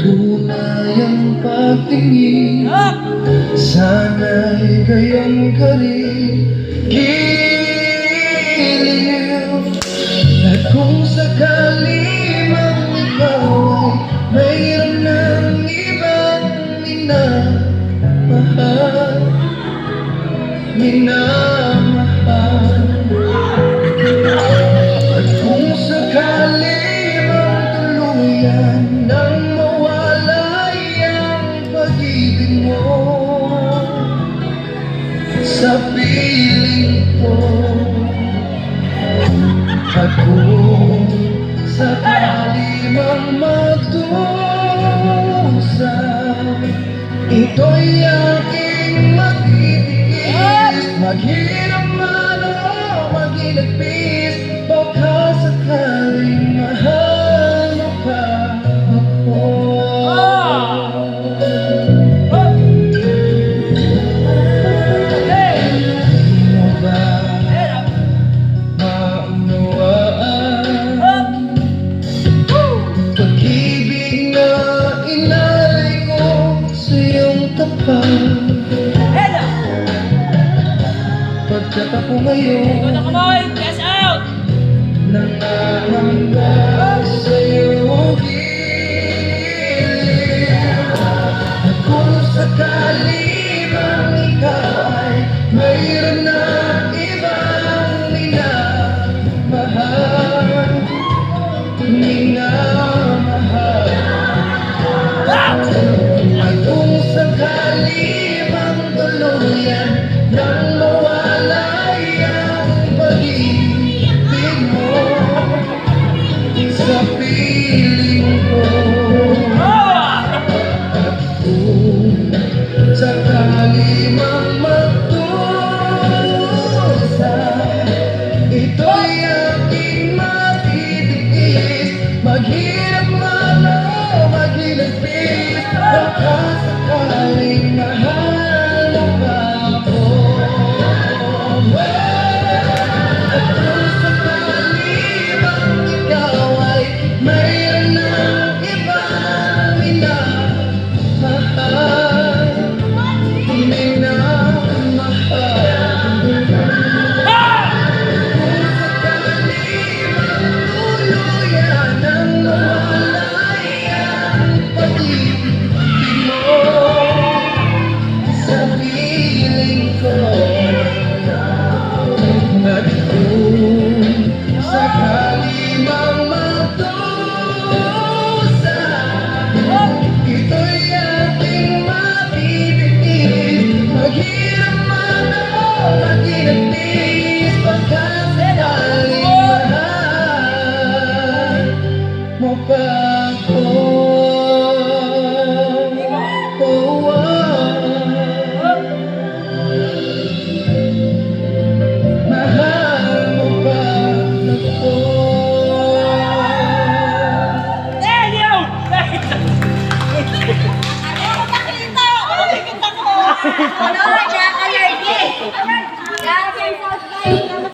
Tunay ang pagtingin, sana'y gayon ka rin. Giliw at kung sakali mang ikaw ay mayroon ng ibang minamahal, minamahal. At kung sakali mang tuluyan nang mawalay ang pag-ibig mo sa piling ko, at kung sakali mang magdusa, ito'y aking matitiis. Maghirap man o maghilagpis, baka sakaling mahal mo pa ako. Pagkat ako ngayon Yes, out! nangangamba sa'yo, giliw. At kung sakali mang ikaw ay mayroon na ibang minamahal, minamahal. At kung sakali mang tuluyan nang mawalay ang pag-ibig mo sa piling ko, at kung sakali mang magdusa, ito'y aking matitiis. Maghirap man o maghilagpis, baka sakaling mahal mo pa ako. At kung sakali mang ikaw ay mayroon ng ibang minamahal, minamahal. Kung sakali mang tuluyan nang mawalay ang pag-ibig mo sa piling ko, at kung sakali mang magdusa, ito'y aking mabibigis. Maghirap man o maghilagpis, baka sakaling mahal mo pa ako. Mahal mo pa ako. Daniel! Ano, Jack?